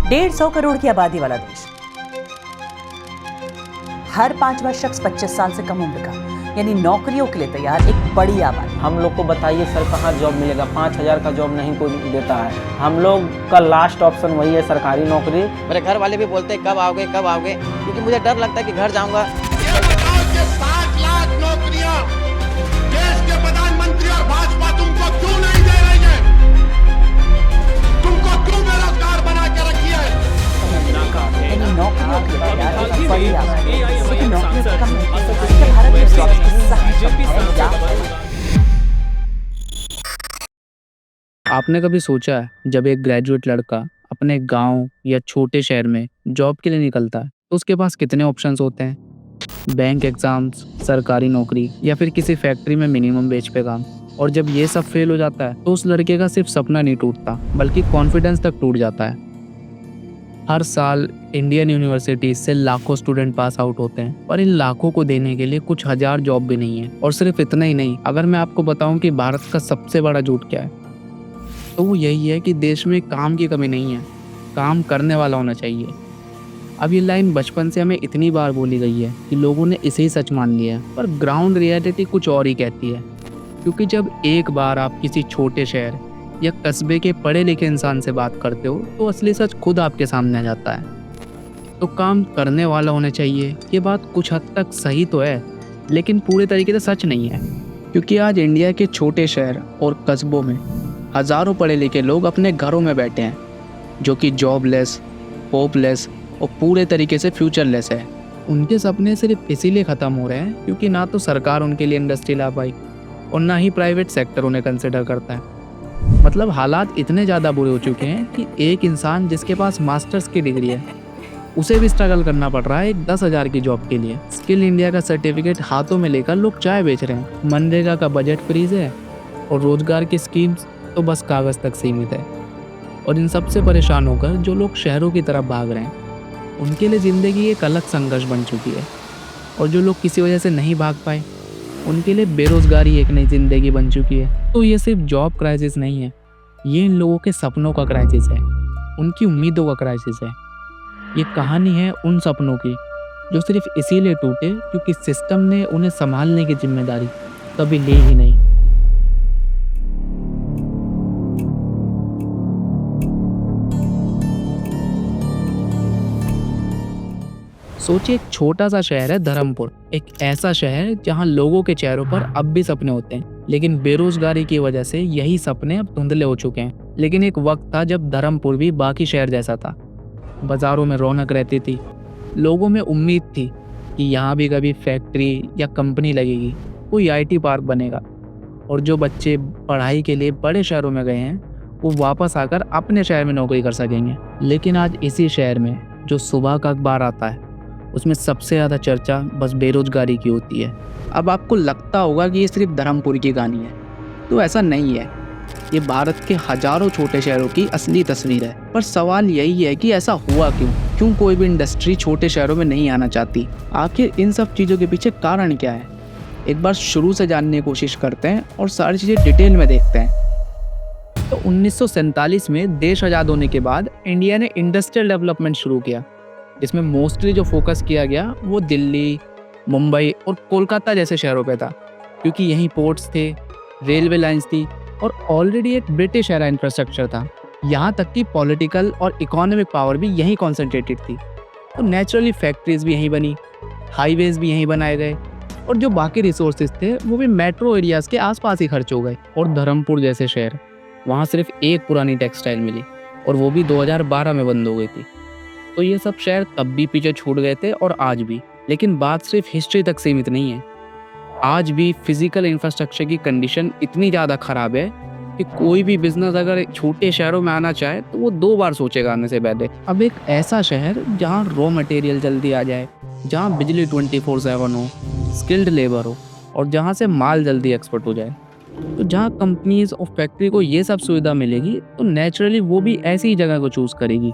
150 करोड़ की आबादी वाला देश, हर 5वां शख्स 25 साल से कम उम्र का, यानी नौकरियों के लिए तैयार एक बड़ी आबादी। हम लोग को बताइए सर, कहाँ जॉब मिलेगा? 5,000 का जॉब नहीं कोई देता है। हम लोग का लास्ट ऑप्शन वही है, सरकारी नौकरी। मेरे घर वाले भी बोलते हैं कब आओगे कब आओगे, क्योंकि मुझे डर लगता है कि घर जाऊंगा। ये बताओ कि 7 लाख नौकरियां देश के प्रधानमंत्री और भाजपा तुमको क्यों नहीं दे रही है? तुमको क्यों बेरोजगार बना के रखी है? यानी नौकरियों के लिए तैयार एक बड़ी आबादी। लेकिन नौकरियों से कम नहीं, इसके भारत में जॉब्स की सख्त कमी है। आपने कभी सोचा है जब एक ग्रेजुएट लड़का अपने गांव या छोटे शहर में जॉब के लिए निकलता है तो उसके पास कितने ऑप्शंस होते हैं? बैंक एग्जाम्स, सरकारी नौकरी या फिर किसी फैक्ट्री में मिनिमम वेज पे काम। और जब ये सब फेल हो जाता है तो उस लड़के का सिर्फ सपना नहीं टूटता बल्कि कॉन्फिडेंस तक टूट जाता है। हर साल इंडियन यूनिवर्सिटी से लाखों स्टूडेंट पास आउट होते हैं, पर इन लाखों को देने के लिए कुछ हजार जॉब भी नहीं है। और सिर्फ इतना ही नहीं, अगर मैं आपको बताऊं कि भारत का सबसे बड़ा झूठ क्या है तो वो यही है कि देश में काम की कमी नहीं है, काम करने वाला होना चाहिए। अब ये लाइन बचपन से हमें इतनी बार बोली गई है कि लोगों ने इसे ही सच मान लिया है, पर ग्राउंड रियलिटी कुछ और ही कहती है। क्योंकि जब एक बार आप किसी छोटे शहर या कस्बे के पढ़े लिखे इंसान से बात करते हो तो असली सच खुद आपके सामने आ जाता है। तो काम करने वाला होना चाहिए, ये बात कुछ हद तक सही तो है, लेकिन पूरे तरीके से सच नहीं है। क्योंकि आज इंडिया के छोटे शहर और कस्बों में हज़ारों पढ़े लिखे लोग अपने घरों में बैठे हैं, जो कि जॉबलेस, होपलेस और पूरे तरीके से फ्यूचरलेस है। उनके सपने सिर्फ इसीलिए ख़त्म हो रहे हैं क्योंकि ना तो सरकार उनके लिए इंडस्ट्री ला पाई और ना ही प्राइवेट सेक्टर उन्हें कंसिडर करता है। मतलब हालात इतने ज़्यादा बुरे हो चुके हैं कि एक इंसान जिसके पास मास्टर्स की डिग्री है उसे भी स्ट्रगल करना पड़ रहा है एक 10,000 की जॉब के लिए। स्किल इंडिया का सर्टिफिकेट हाथों में लेकर लोग चाय बेच रहे हैं, मनरेगा का बजट फ्रीज है और रोजगार की स्कीम्स तो बस कागज़ तक सीमित है। और इन सब से परेशान होकर जो लोग शहरों की तरफ भाग रहे हैं उनके लिए ज़िंदगी एक अलग संघर्ष बन चुकी है। और जो लोग किसी वजह से नहीं भाग पाए उनके लिए बेरोजगारी एक नई ज़िंदगी बन चुकी है। तो ये सिर्फ जॉब क्राइसिस नहीं है, ये इन लोगों के सपनों का क्राइसिस है, उनकी उम्मीदों का क्राइसिस है। ये कहानी है उन सपनों की जो सिर्फ इसीलिए टूटे क्योंकि सिस्टम ने उन्हें संभालने की जिम्मेदारी कभी ली ही नहीं। सोचिए, एक छोटा सा शहर है धर्मपुर, एक ऐसा शहर जहां लोगों के चेहरों पर अब भी सपने होते हैं, लेकिन बेरोजगारी की वजह से यही सपने अब धुंधले हो चुके हैं। लेकिन एक वक्त था जब धर्मपुर भी बाकी शहर जैसा था। बाजारों में रौनक रहती थी, लोगों में उम्मीद थी कि यहाँ भी कभी फैक्ट्री या कंपनी लगेगी, कोई IT पार्क बनेगा और जो बच्चे पढ़ाई के लिए बड़े शहरों में गए हैं वो वापस आकर अपने शहर में नौकरी कर सकेंगे। लेकिन आज इसी शहर में जो सुबह का अखबार आता है उसमें सबसे ज़्यादा चर्चा बस बेरोजगारी की होती है। अब आपको लगता होगा कि ये सिर्फ धर्मपुर की कहानी है, तो ऐसा नहीं है। ये भारत के हजारों छोटे शहरों की असली तस्वीर है। पर सवाल यही है कि ऐसा हुआ क्यों कोई भी इंडस्ट्री छोटे शहरों में नहीं आना चाहती? आखिर इन सब चीज़ों के पीछे कारण क्या है? एक बार शुरू से जानने की कोशिश करते हैं और सारी चीज़ें डिटेल में देखते हैं। तो 1947 में देश आज़ाद होने के बाद इंडिया ने इंडस्ट्रियल डेवलपमेंट शुरू किया, जिसमें मोस्टली जो फोकस किया गया वो दिल्ली, मुंबई और कोलकाता जैसे शहरों पे था, क्योंकि यहीं पोर्ट्स थे, रेलवे लाइंस थी और ऑलरेडी एक ब्रिटिश एरा इंफ्रास्ट्रक्चर था। यहाँ तक कि पॉलिटिकल और इकोनॉमिक पावर भी यहीं कॉन्सेंट्रेटेड थी। तो नेचुरली फैक्ट्रीज भी यहीं बनी, हाईवेज भी यहीं बनाए गए और जो बाकी रिसोर्सेज थे वो भी मेट्रो एरियाज़ के आसपास ही खर्च हो गए। और धर्मपुर जैसे शहर, वहाँ सिर्फ एक पुरानी टेक्सटाइल मिली और वो भी 2012 में बंद हो गई थी। तो ये सब शहर तब भी पीछे छूट गए थे और आज भी। लेकिन बात सिर्फ हिस्ट्री तक सीमित नहीं है, आज भी फिजिकल इंफ्रास्ट्रक्चर की कंडीशन इतनी ज़्यादा ख़राब है कि कोई भी बिजनेस अगर छोटे शहरों में आना चाहे तो वो 2 बार सोचेगा आने से पहले। अब एक ऐसा शहर जहाँ रॉ मटेरियल जल्दी आ जाए, जहाँ बिजली 24/7 हो, स्किल्ड लेबर हो और जहाँ से माल जल्दी एक्सपोर्ट हो जाए, तो जहाँ कंपनीज और फैक्ट्री को ये सब सुविधा मिलेगी तो नेचुरली वो भी ऐसी ही जगह को चूज़ करेगी।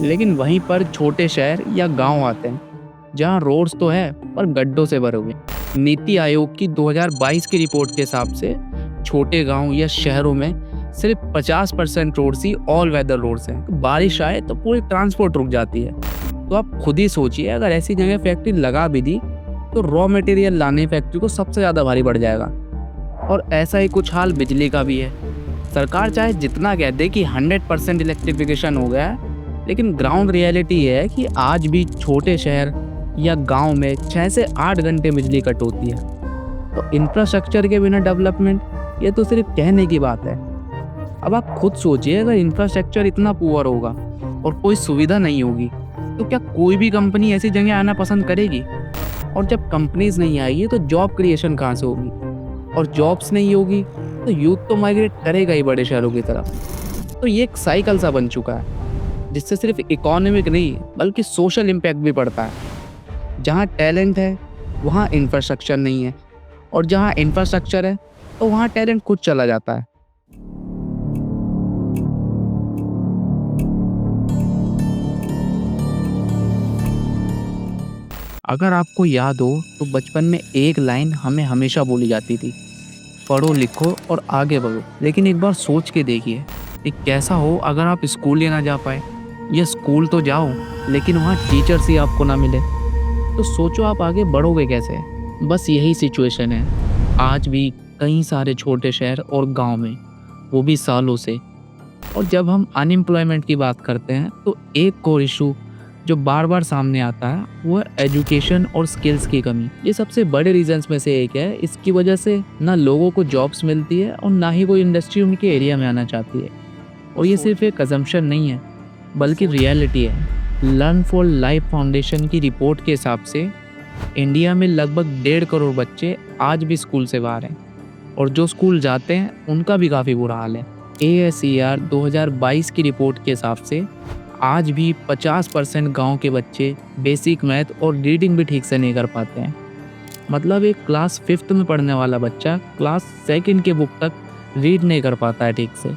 लेकिन वहीं पर छोटे शहर या गांव आते हैं जहाँ रोड्स तो है पर गड्ढों से भरे हुए। नीति आयोग की 2022 की रिपोर्ट के हिसाब से छोटे गांव या शहरों में सिर्फ 50% रोड्स ही ऑल वेदर रोड्स हैं। बारिश आए तो पूरी ट्रांसपोर्ट रुक जाती है। तो आप खुद ही सोचिए, अगर ऐसी जगह फैक्ट्री लगा भी दी तो रॉ मटेरियल लाने फैक्ट्री को सबसे ज़्यादा भारी पड़ जाएगा। और ऐसा ही कुछ हाल बिजली का भी है। सरकार चाहे जितना कह दे कि 100% इलेक्ट्रिफिकेशन हो गया है, लेकिन ग्राउंड रियलिटी ये है कि आज भी छोटे शहर या गांव में 6 से 8 घंटे बिजली कट होती है। तो इंफ्रास्ट्रक्चर के बिना डेवलपमेंट ये तो सिर्फ कहने की बात है। अब आप खुद सोचिए, अगर इंफ्रास्ट्रक्चर इतना पुअर होगा और कोई सुविधा नहीं होगी तो क्या कोई भी कंपनी ऐसी जगह आना पसंद करेगी? और जब कंपनीज नहीं आएगी तो जॉब क्रिएशन कहाँ से होगी? और जॉब्स नहीं होगी तो यूथ तो माइग्रेट करेगा ही बड़े शहरों की तरफ। तो ये एक साइकिल सा बन चुका है जिससे सिर्फ इकोनॉमिक नहीं बल्कि सोशल इम्पैक्ट भी पड़ता है। जहाँ टैलेंट है वहाँ इंफ्रास्ट्रक्चर नहीं है, और जहाँ इंफ्रास्ट्रक्चर है तो वहाँ टैलेंट खुद चला जाता है। अगर आपको याद हो तो बचपन में एक लाइन हमें हमेशा बोली जाती थी, पढ़ो लिखो और आगे बढ़ो। लेकिन एक बार सोच के देखिए कि कैसा हो अगर आप स्कूल ही ना जा पाए, या स्कूल तो जाओ लेकिन वहाँ टीचर्स ही आपको ना मिले, तो सोचो आप आगे बढ़ोगे कैसे? बस यही सिचुएशन है आज भी कई सारे छोटे शहर और गांव में, वो भी सालों से। और जब हम अनएम्प्लॉयमेंट की बात करते हैं तो एक कोर इशू जो बार बार सामने आता है वो है एजुकेशन और स्किल्स की कमी। ये सबसे बड़े रीजंस में से एक है। इसकी वजह से ना लोगों को जॉब्स मिलती है और ना ही कोई इंडस्ट्री उनके एरिया में आना चाहती है। और ये सिर्फ एक अजम्पशन नहीं है बल्कि रियलिटी है। लर्न फॉर लाइफ फाउंडेशन की रिपोर्ट के हिसाब से इंडिया में लगभग 1.5 करोड़ बच्चे आज भी स्कूल से बाहर हैं, और जो स्कूल जाते हैं उनका भी काफ़ी बुरा हाल है। ASER 2022 की रिपोर्ट के हिसाब से आज भी 50% गांव के बच्चे बेसिक मैथ और रीडिंग भी ठीक से नहीं कर पाते हैं। मतलब एक क्लास 5th में पढ़ने वाला बच्चा क्लास 2nd के बुक तक रीड नहीं कर पाता है ठीक से।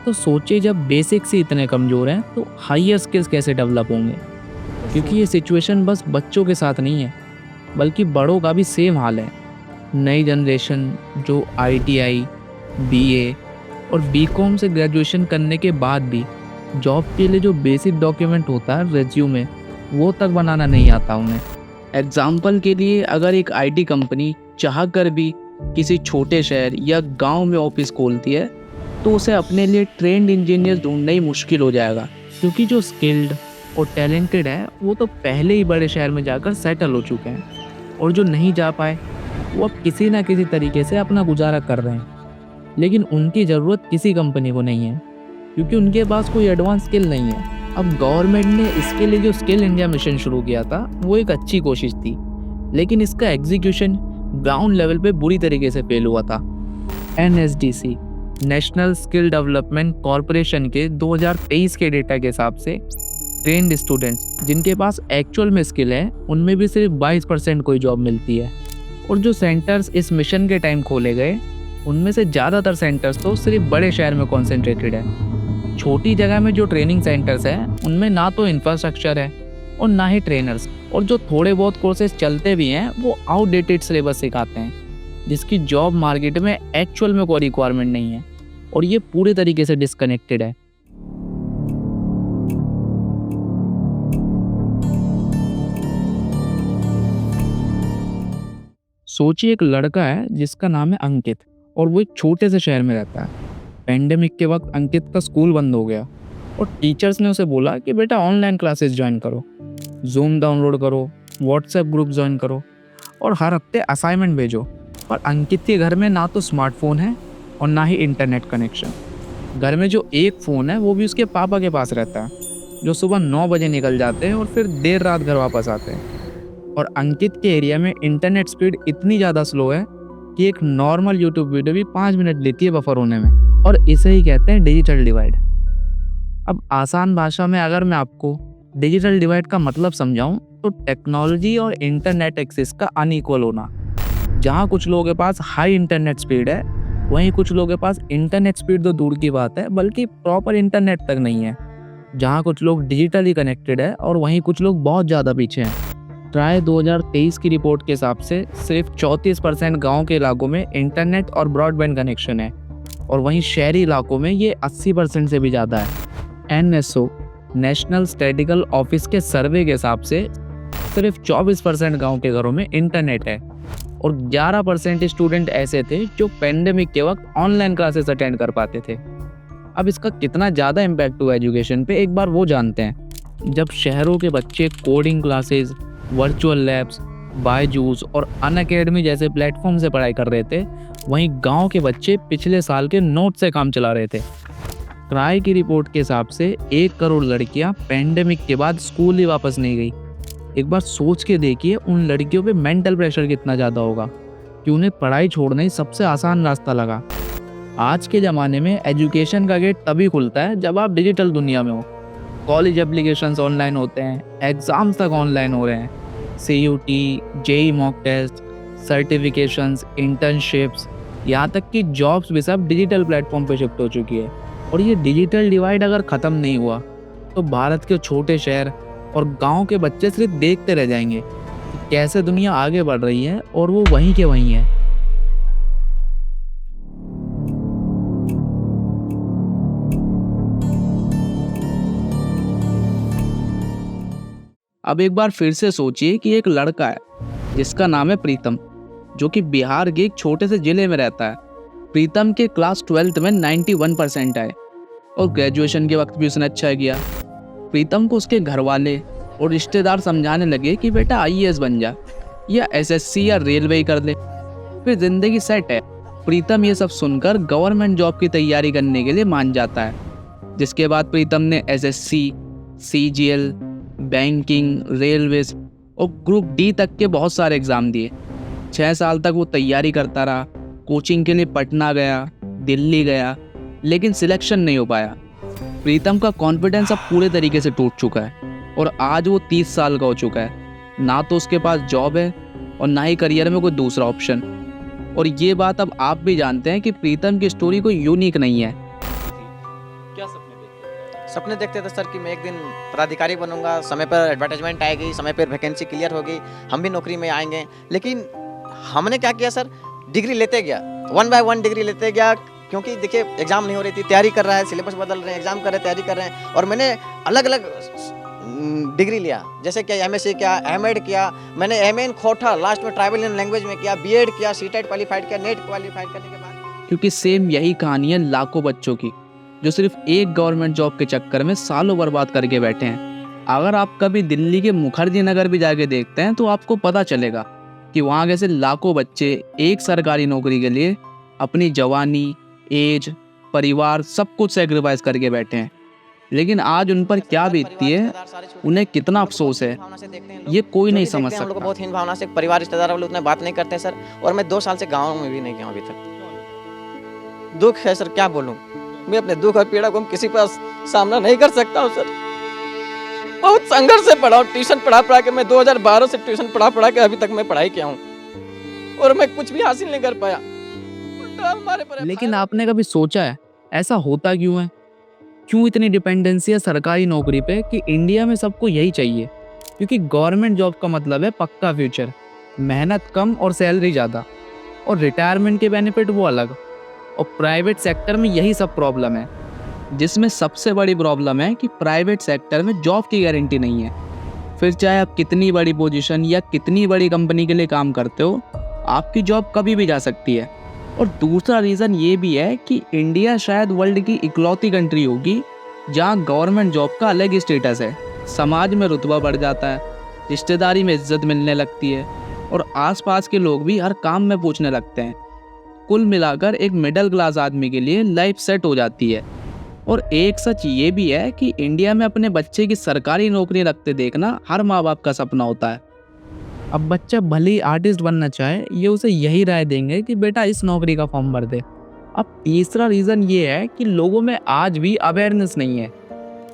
तो सोचिए, जब बेसिक्स ही इतने कमज़ोर हैं तो हायर स्किल्स कैसे डेवलप होंगे? क्योंकि ये सिचुएशन बस बच्चों के साथ नहीं है बल्कि बड़ों का भी सेम हाल है। नई जनरेशन जो ITI, BA और BCom से ग्रेजुएशन करने के बाद भी जॉब के लिए जो बेसिक डॉक्यूमेंट होता है रेज्यूमे, वो तक बनाना नहीं आता उन्हें। एग्जाम्पल के लिए, अगर एक IT कंपनी चाह कर भी किसी छोटे शहर या गांव में ऑफिस खोलती है तो उसे अपने लिए ट्रेंड इंजीनियर ढूंढना ही मुश्किल हो जाएगा, क्योंकि जो स्किल्ड और टैलेंटेड है वो तो पहले ही बड़े शहर में जाकर सेटल हो चुके हैं, और जो नहीं जा पाए वो अब किसी ना किसी तरीके से अपना गुजारा कर रहे हैं। लेकिन उनकी ज़रूरत किसी कंपनी को नहीं है, क्योंकि उनके पास कोई एडवांस स्किल नहीं है। अब गवर्नमेंट ने इसके लिए जो स्किल इंडिया मिशन शुरू किया था वो एक अच्छी कोशिश थी, लेकिन इसका एग्जीक्यूशन ग्राउंड लेवल पे बुरी तरीके से फेल हुआ था। NSDC national skill development corporation के 2023 के डेटा के हिसाब से ट्रेंड स्टूडेंट्स जिनके पास एक्चुअल में स्किल है उनमें भी सिर्फ 22% कोई जॉब मिलती है। और जो सेंटर्स इस मिशन के टाइम खोले गए उनमें से ज़्यादातर सेंटर्स तो सिर्फ बड़े शहर में कॉन्सेंट्रेटेड है। छोटी जगह में जो ट्रेनिंग सेंटर्स हैं उनमें ना तो इंफ्रास्ट्रक्चर है और ना ही ट्रेनर्स, और जो थोड़े बहुत कोर्सेज चलते भी हैं वो आउटडेटेड सिलेबस सिखाते हैं, जिसकी जॉब मार्केट में एक्चुअल में कोई रिक्वायरमेंट नहीं है, और ये पूरे तरीके से डिस्कनेक्टेड है। सोचिए, एक लड़का है जिसका नाम है अंकित, और वो एक छोटे से शहर में रहता है। पेंडेमिक के वक्त अंकित का स्कूल बंद हो गया और टीचर्स ने उसे बोला कि बेटा ऑनलाइन क्लासेस ज्वाइन करो, जूम डाउनलोड करो, व्हाट्सएप ग्रुप ज्वाइन करो और हर हफ्ते असाइनमेंट भेजो। पर अंकित के घर में ना तो स्मार्टफोन है और ना ही इंटरनेट कनेक्शन। घर में जो एक फ़ोन है वो भी उसके पापा के पास रहता है, जो सुबह 9 बजे निकल जाते हैं और फिर देर रात घर वापस आते हैं। और अंकित के एरिया में इंटरनेट स्पीड इतनी ज़्यादा स्लो है कि एक नॉर्मल यूट्यूब वीडियो भी 5 मिनट लेती है बफर होने में, और इसे ही कहते हैं डिजिटल डिवाइड। अब आसान भाषा में अगर मैं आपको डिजिटल डिवाइड का मतलब समझाऊं तो टेक्नोलॉजी और इंटरनेट एक्सेस का अनइक्वल होना। जहां कुछ लोगों के पास हाई इंटरनेट स्पीड है वहीं कुछ लोगों के पास इंटरनेट स्पीड तो दूर की बात है बल्कि प्रॉपर इंटरनेट तक नहीं है। जहां कुछ लोग डिजिटली कनेक्टेड है और वहीं कुछ लोग बहुत ज़्यादा पीछे हैं। ट्राई 2023 की रिपोर्ट के हिसाब से सिर्फ 34% गाँव के इलाकों में इंटरनेट और ब्रॉडबैंड कनेक्शन है, और वहीं शहरी इलाकों में ये 80% से भी ज़्यादा है। NSO नेशनल स्टैटिस्टिकल ऑफिस के सर्वे के हिसाब से सिर्फ 24% गांव के घरों में इंटरनेट है और 11% स्टूडेंट ऐसे थे जो पेंडेमिक के वक्त ऑनलाइन क्लासेस अटेंड कर पाते थे। अब इसका कितना ज़्यादा इम्पैक्ट हुआ एजुकेशन पे, एक बार वो जानते हैं। जब शहरों के बच्चे coding classes, virtual labs, Byju's और अनअकैडमी जैसे प्लेटफॉर्म से पढ़ाई कर रहे थे, वहीं गांव के बच्चे पिछले साल के नोट से काम चला रहे थे। ट्राई की रिपोर्ट के हिसाब से 1 करोड़ लड़कियां पेंडेमिक के बाद स्कूल ही वापस नहीं गई। एक बार सोच के देखिए उन लड़कियों पे मेंटल प्रेशर कितना ज़्यादा होगा कि उन्हें पढ़ाई छोड़ना ही सबसे आसान रास्ता लगा। आज के ज़माने में एजुकेशन का गेट तभी खुलता है जब आप डिजिटल दुनिया में हो। कॉलेज एप्लीकेशंस ऑनलाइन होते हैं, एग्ज़ाम्स तक ऑनलाइन हो रहे हैं, CUT, JEE mock test, certifications, internships, यहाँ तक कि जॉब्स भी सब डिजिटल प्लेटफॉर्म पे शिफ्ट हो चुकी है। और ये डिजिटल डिवाइड अगर ख़त्म नहीं हुआ तो भारत के छोटे शहर और गांव के बच्चे सिर्फ देखते रह जाएंगे कि कैसे दुनिया आगे बढ़ रही है और वो वहीं के वहीं है। अब एक बार फिर से सोचिए कि एक लड़का है जिसका नाम है प्रीतम, जो कि बिहार के एक छोटे से जिले में रहता है। प्रीतम के क्लास 12th में 91% आए और ग्रेजुएशन के वक्त भी उसने अच्छा किया। प्रीतम को उसके घर वाले और रिश्तेदार समझाने लगे कि बेटा IAS बन जा या SSC या रेलवे ही कर ले, फिर जिंदगी सेट है। प्रीतम ये सब सुनकर गवर्नमेंट जॉब की तैयारी करने के लिए मान जाता है, जिसके बाद प्रीतम ने SSC, CGL, बैंकिंग, रेलवेज और ग्रुप D तक के बहुत सारे एग्ज़ाम दिए। 6 साल तक वो तैयारी करता रहा। कोचिंग के लिए पटना गया, दिल्ली गया, लेकिन सिलेक्शन नहीं हो पाया। प्रीतम का कॉन्फिडेंस अब पूरे तरीके से टूट चुका है और आज वो 30 साल का हो चुका है। ना तो उसके पास जॉब है और ना ही करियर में कोई दूसरा ऑप्शन। और ये बात अब आप भी जानते हैं कि प्रीतम की स्टोरी कोई यूनिक नहीं है। क्या सपने देखते थे सर कि मैं एक दिन पदाधिकारी बनूंगा, समय पर एडवर्टाइजमेंट आएगी, समय पर वैकेंसी क्लियर होगी, हम भी नौकरी में आएंगे। लेकिन हमने क्या किया सर, डिग्री लेते गया, 1 by 1 डिग्री लेते गया, क्योंकि देखिए एग्ज़ाम नहीं हो रही थी, तैयारी कर रहा है, सिलेबस बदल रहे हैं, एग्ज़ाम कर रहे हैं, तैयारी कर रहे हैं। और मैंने अलग अलग डिग्री लिया, जैसे कि MSc किया, M.Ed किया, मैंने MA इन खोटा, लास्ट में ट्राइबल लैंग्वेज में किया, B.Ed किया, CTET क्वालिफाइड किया, नेट क्वालिफाइड करने के बाद। क्योंकि सेम यही कहानी है लाखों बच्चों की जो सिर्फ एक गवर्नमेंट जॉब के चक्कर में सालों बर्बाद करके बैठे हैं। अगर आप कभी दिल्ली के मुखर्जी नगर भी जाके देखते हैं तो आपको पता चलेगा कि वहाँ कैसे लाखों बच्चे एक सरकारी नौकरी के लिए अपनी जवानी, एज, परिवार सब कुछ सेक्रीफाइस करके बैठे हैं। लेकिन आज उन पर क्या बीतती है, उन्हें कितना अफसोस है, ये कोई नहीं समझ सकता। हम लोग बहुत हीन भावना से, परिवार रिश्तेदार वाले उतना बात नहीं करते हैं सर। और मैं 2 साल से गाँव में भी नहीं गया अभी तक। दुख है सर, क्या बोलूँ। मैं अपने दुख और पीड़ा को किसी पर सामना नहीं कर सकता हूँ सर। बहुत संघर्ष से पढ़ा हूँ, ट्यूशन पढ़ा के मैं 2012 से ट्यूशन पढ़ा के अभी तक मैं पढ़ाई किया हूँ और मैं कुछ भी हासिल नहीं कर पाया। लेकिन आपने कभी सोचा है ऐसा होता क्यों है? क्यों इतनी डिपेंडेंसी है सरकारी नौकरी पे कि इंडिया में सबको यही चाहिए? क्योंकि गवर्नमेंट जॉब का मतलब है पक्का फ्यूचर, मेहनत कम और सैलरी ज़्यादा, और रिटायरमेंट के बेनिफिट वो अलग। और प्राइवेट सेक्टर में यही सब प्रॉब्लम है, जिसमें सबसे बड़ी प्रॉब्लम है कि प्राइवेट सेक्टर में जॉब की गारंटी नहीं है। फिर चाहे आप कितनी बड़ी पोजीशन या कितनी बड़ी कंपनी के लिए काम करते हो, आपकी जॉब कभी भी जा सकती है। और दूसरा रीज़न ये भी है कि इंडिया शायद वर्ल्ड की इकलौती कंट्री होगी जहाँ गवर्नमेंट जॉब का अलग ही स्टेटस है। समाज में रुतबा बढ़ जाता है, रिश्तेदारी में इज्जत मिलने लगती है और आसपास के लोग भी हर काम में पूछने लगते हैं। कुल मिलाकर एक मिडिल क्लास आदमी के लिए लाइफ सेट हो जाती है। और एक सच ये भी है कि इंडिया में अपने बच्चे की सरकारी नौकरी रखते देखना हर माँ बाप का सपना होता है। अब बच्चा भले ही आर्टिस्ट बनना चाहे, ये उसे यही राय देंगे कि बेटा इस नौकरी का फॉर्म भर दे। अब तीसरा रीज़न ये है कि लोगों में आज भी अवेयरनेस नहीं है।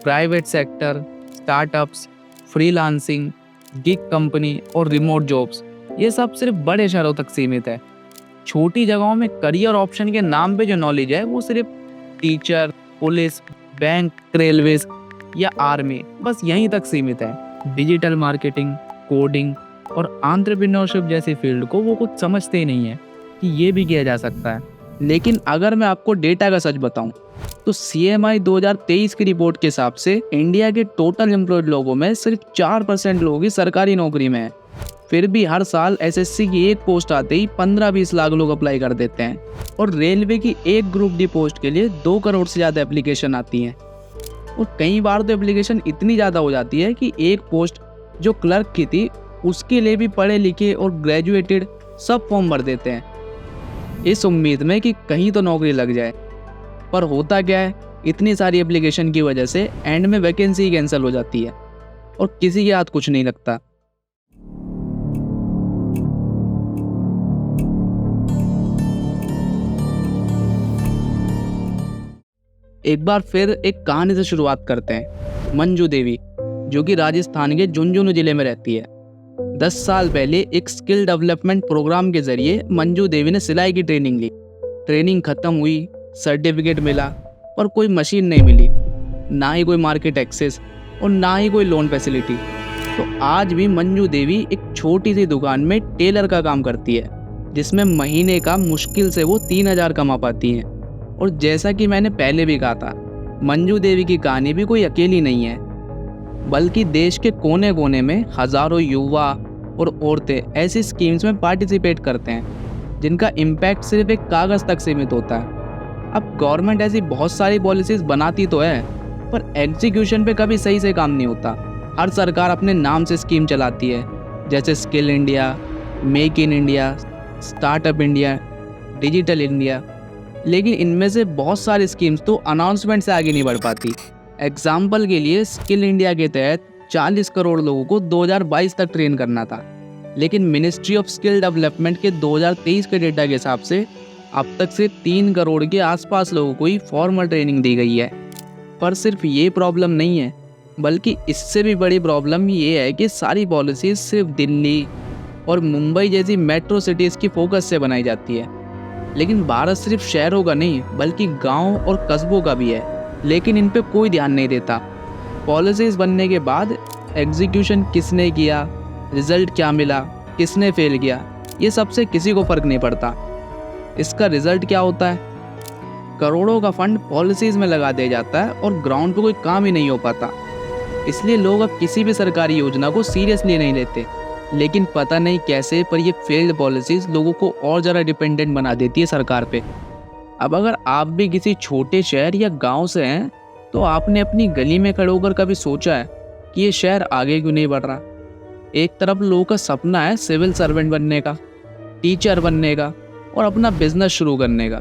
Private sector, startups, freelancing, gig company और रिमोट जॉब्स, ये सब सिर्फ बड़े शहरों तक सीमित है। छोटी जगहों में करियर ऑप्शन के नाम पे जो नॉलेज है वो सिर्फ टीचर, पुलिस, बैंक, रेलवेज या आर्मी, बस यहीं तक सीमित है। डिजिटल मार्केटिंग, कोडिंग और एंटरप्रेन्योरशिप जैसी फील्ड को वो कुछ समझते ही नहीं है कि ये भी किया जा सकता है। लेकिन अगर मैं आपको डेटा का सच बताऊं तो CMI 2023 की रिपोर्ट के हिसाब से इंडिया के टोटल एम्प्लॉयड लोगों में सिर्फ 4% लोग ही सरकारी नौकरी में हैं। फिर भी हर साल SSC की एक पोस्ट आते ही 15-20 लाख लोग अप्लाई कर देते हैं और रेलवे की एक ग्रुप डी पोस्ट के लिए 2 करोड़ से ज़्यादा एप्लीकेशन आती हैं। और कई बार तो एप्लीकेशन इतनी ज़्यादा हो जाती है कि एक पोस्ट जो क्लर्क की थी उसके लिए भी पढ़े लिखे और ग्रेजुएटेड सब फॉर्म भर देते हैं इस उम्मीद में कि कहीं तो नौकरी लग जाए। पर होता क्या है, इतनी सारी एप्लीकेशन की वजह से एंड में वैकेंसी कैंसिल हो जाती है और किसी के हाथ कुछ नहीं लगता। एक बार फिर एक कहानी से शुरुआत करते हैं। मंजू देवी, जो कि राजस्थान के झुंझुनू जिले में रहती है। 10 साल पहले एक स्किल डेवलपमेंट प्रोग्राम के जरिए मंजू देवी ने सिलाई की ट्रेनिंग ली। ट्रेनिंग खत्म हुई, सर्टिफिकेट मिला, पर कोई मशीन नहीं मिली, ना ही कोई मार्केट एक्सेस और ना ही कोई लोन फैसिलिटी। तो आज भी मंजू देवी एक छोटी सी दुकान में टेलर का काम करती है, जिसमें महीने का मुश्किल से वो 3000 कमा पाती हैं। और जैसा कि मैंने पहले भी कहा था, मंजू देवी की कहानी भी कोई अकेली नहीं है, बल्कि देश के कोने कोने में हज़ारों युवा और औरतें ऐसी स्कीम्स में पार्टिसिपेट करते हैं जिनका इम्पैक्ट सिर्फ एक कागज़ तक सीमित होता है। अब गवर्नमेंट ऐसी बहुत सारी पॉलिसीज़ बनाती तो है, पर एग्जीक्यूशन पे कभी सही से काम नहीं होता। हर सरकार अपने नाम से स्कीम चलाती है, जैसे skill India, make in India, startup India, digital India, लेकिन इनमें से बहुत सारी स्कीम्स तो अनाउंसमेंट से आगे नहीं बढ़ पाती। एग्जाम्पल के लिए स्किल इंडिया के तहत 40 करोड़ लोगों को 2022 तक ट्रेन करना था, लेकिन मिनिस्ट्री ऑफ स्किल डेवलपमेंट के 2023 के डेटा के हिसाब से अब तक सिर्फ 3 करोड़ के आसपास लोगों को ही फॉर्मल ट्रेनिंग दी गई है। पर सिर्फ ये प्रॉब्लम नहीं है, बल्कि इससे भी बड़ी प्रॉब्लम ये है कि सारी पॉलिसीज सिर्फ दिल्ली और मुंबई जैसी मेट्रो सिटीज़ की फोकस से बनाई जाती है। लेकिन भारत सिर्फ शहरों का नहीं, बल्कि गांव और कस्बों का भी है, लेकिन इन पे कोई ध्यान नहीं देता। पॉलिसीज़ बनने के बाद एग्जीक्यूशन किसने किया, रिजल्ट क्या मिला, किसने फेल किया, ये सबसे किसी को फ़र्क नहीं पड़ता। इसका रिजल्ट क्या होता है? करोड़ों का फंड पॉलिसीज़ में लगा दिया जाता है और ग्राउंड पे कोई काम ही नहीं हो पाता। इसलिए लोग अब किसी भी सरकारी योजना को सीरियसली नहीं लेते। लेकिन पता नहीं कैसे, पर ये फेल्ड पॉलिसीज़ लोगों को और ज़्यादा डिपेंडेंट बना देती है सरकार पे। अब अगर आप भी किसी छोटे शहर या गांव से हैं, तो आपने अपनी गली में खड़े होकर कभी सोचा है कि ये शहर आगे क्यों नहीं बढ़ रहा? एक तरफ लोगों का सपना है सिविल सर्वेंट बनने का, टीचर बनने का और अपना बिजनेस शुरू करने का,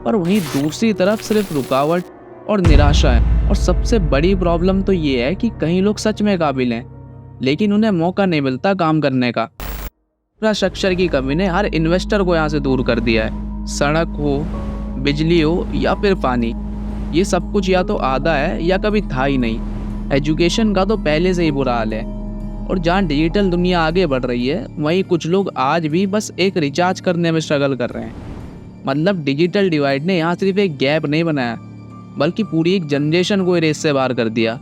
पर वहीं दूसरी तरफ सिर्फ रुकावट और निराशा है। और सबसे बड़ी प्रॉब्लम तो ये है कि कई लोग सच में काबिल हैं, लेकिन उन्हें मौका नहीं मिलता काम करने का। इंफ्रास्ट्रक्चर की कमी ने हर इन्वेस्टर को यहाँ से दूर कर दिया है। सड़क हो, बिजली हो या फिर पानी, ये सब कुछ या तो आधा है या कभी था ही नहीं। एजुकेशन का तो पहले से ही बुरा हाल है। और जहाँ डिजिटल दुनिया आगे बढ़ रही है, वहीं कुछ लोग आज भी बस एक रिचार्ज करने में स्ट्रगल कर रहे हैं। मतलब डिजिटल डिवाइड ने यहाँ सिर्फ एक गैप नहीं बनाया, बल्कि पूरी एक जनरेशन को रेस से बाहर कर दिया।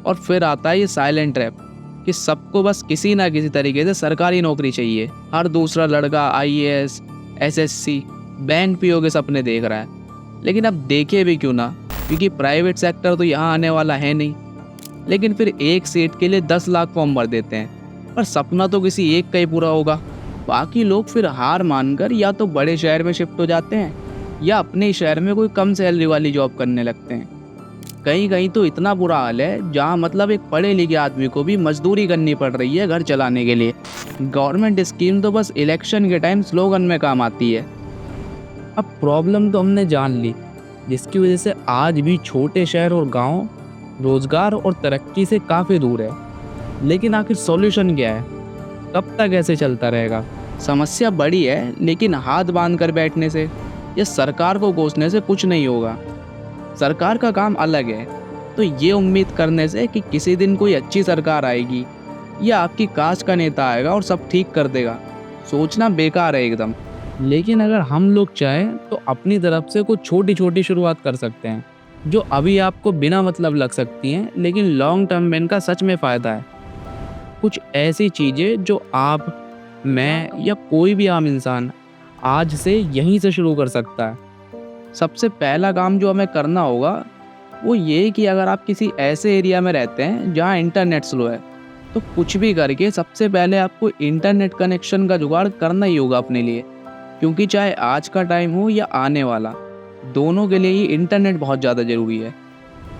और फिर आता है ये साइलेंट ट्रैप कि सबको बस किसी ना किसी तरीके से सरकारी नौकरी चाहिए। हर दूसरा लड़का IAS, SSC, बैंक PO के सपने देख रहा है। लेकिन अब देखे भी क्यों ना, क्योंकि प्राइवेट सेक्टर तो यहाँ आने वाला है नहीं। लेकिन फिर एक सीट के लिए 10 लाख फॉर्म भर देते हैं, पर सपना तो किसी एक का ही पूरा होगा। बाकी लोग फिर हार मानकर या तो बड़े शहर में शिफ्ट हो जाते हैं या अपने ही शहर में कोई कम सैलरी वाली जॉब करने लगते हैं। कहीं कहीं तो इतना बुरा हाल है जहाँ मतलब एक पढ़े लिखे आदमी को भी मजदूरी करनी पड़ रही है घर चलाने के लिए। गवर्नमेंट स्कीम तो बस इलेक्शन के टाइम स्लोगन में काम आती है। अब प्रॉब्लम तो हमने जान ली, जिसकी वजह से आज भी छोटे शहर और गांव रोजगार और तरक्की से काफ़ी दूर है। लेकिन आखिर सॉल्यूशन क्या है? कब तक ऐसे चलता रहेगा? समस्या बड़ी है, लेकिन हाथ बांध कर बैठने से या सरकार को कोसने से कुछ नहीं होगा। सरकार का काम अलग है, तो ये उम्मीद करने से कि किसी दिन कोई अच्छी सरकार आएगी या आपकी कास्ट का नेता आएगा और सब ठीक कर देगा, सोचना बेकार है एकदम। लेकिन अगर हम लोग चाहें तो अपनी तरफ से कुछ छोटी छोटी शुरुआत कर सकते हैं, जो अभी आपको बिना मतलब लग सकती हैं, लेकिन लॉन्ग टर्म में इनका सच में फ़ायदा है। कुछ ऐसी चीज़ें जो आप, मैं या कोई भी आम इंसान आज से यहीं से शुरू कर सकता है। सबसे पहला काम जो हमें करना होगा वो ये कि अगर आप किसी ऐसे एरिया में रहते हैं जहाँ इंटरनेट स्लो है, तो कुछ भी करके सबसे पहले आपको इंटरनेट कनेक्शन का जुगाड़ करना ही होगा अपने लिए, क्योंकि चाहे आज का टाइम हो या आने वाला, दोनों के लिए ही इंटरनेट बहुत ज़्यादा ज़रूरी है।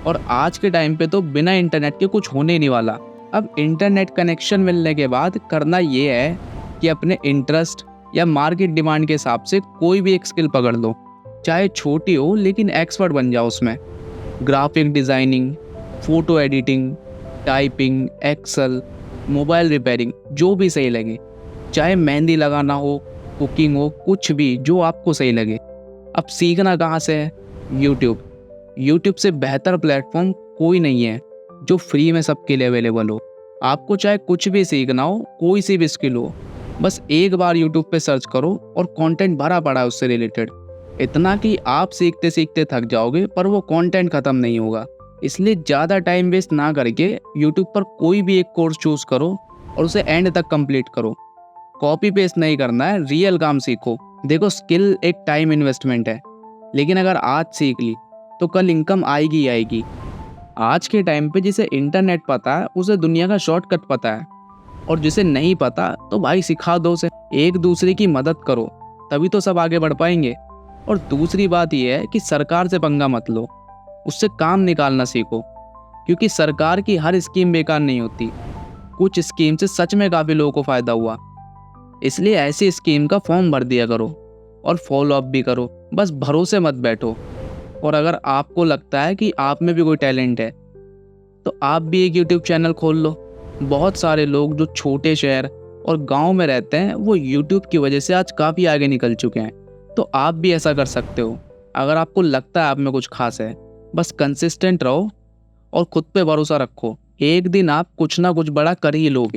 और आज के टाइम पे तो बिना इंटरनेट के कुछ होने ही नहीं वाला। अब इंटरनेट कनेक्शन मिलने के बाद करना ये है कि अपने इंटरेस्ट या मार्केट डिमांड के हिसाब से कोई भी एक स्किल पकड़ लो, चाहे छोटी हो लेकिन एक्सपर्ट बन जाओ उसमें। Graphic designing, photo editing, typing, excel, mobile repairing, जो भी सही लगे, चाहे मेहंदी लगाना हो, कुकिंग हो, कुछ भी जो आपको सही लगे। अब सीखना कहाँ से है? यूट्यूब से बेहतर प्लेटफॉर्म कोई नहीं है जो फ्री में सबके लिए अवेलेबल हो। आपको चाहे कुछ भी सीखना हो, कोई सी भी स्किल हो, बस एक बार यूट्यूब पे सर्च करो और कंटेंट भरा पड़ा है उससे रिलेटेड, इतना कि आप सीखते सीखते थक जाओगे पर वो कंटेंट ख़त्म नहीं होगा। इसलिए ज़्यादा टाइम वेस्ट ना करके यूट्यूब पर कोई भी एक कोर्स चूज़ करो और उसे एंड तक कंप्लीट करो। कॉपी पेस्ट नहीं करना है, रियल काम सीखो। देखो, स्किल एक टाइम इन्वेस्टमेंट है, लेकिन अगर आज सीख ली तो कल इनकम आएगी ही आएगी। आज के टाइम पे जिसे इंटरनेट पता है उसे दुनिया का शॉर्टकट पता है, और जिसे नहीं पता तो भाई सिखा दो उसे। एक दूसरे की मदद करो, तभी तो सब आगे बढ़ पाएंगे। और दूसरी बात यह है कि सरकार से पंगा मत लो, उससे काम निकालना सीखो, क्योंकि सरकार की हर स्कीम बेकार नहीं होती। कुछ स्कीम से सच में काफ़ी लोगों को फ़ायदा हुआ, इसलिए ऐसी स्कीम का फॉर्म भर दिया करो और फॉलो अप भी करो। बस भरोसे मत बैठो। और अगर आपको लगता है कि आप में भी कोई टैलेंट है तो आप भी एक यूट्यूब चैनल खोल लो। बहुत सारे लोग जो छोटे शहर और गांव में रहते हैं वो यूट्यूब की वजह से आज काफ़ी आगे निकल चुके हैं। तो आप भी ऐसा कर सकते हो अगर आपको लगता है आप में कुछ खास है। बस कंसिस्टेंट रहो और खुद पे भरोसा रखो, एक दिन आप कुछ ना कुछ बड़ा कर ही लोगे।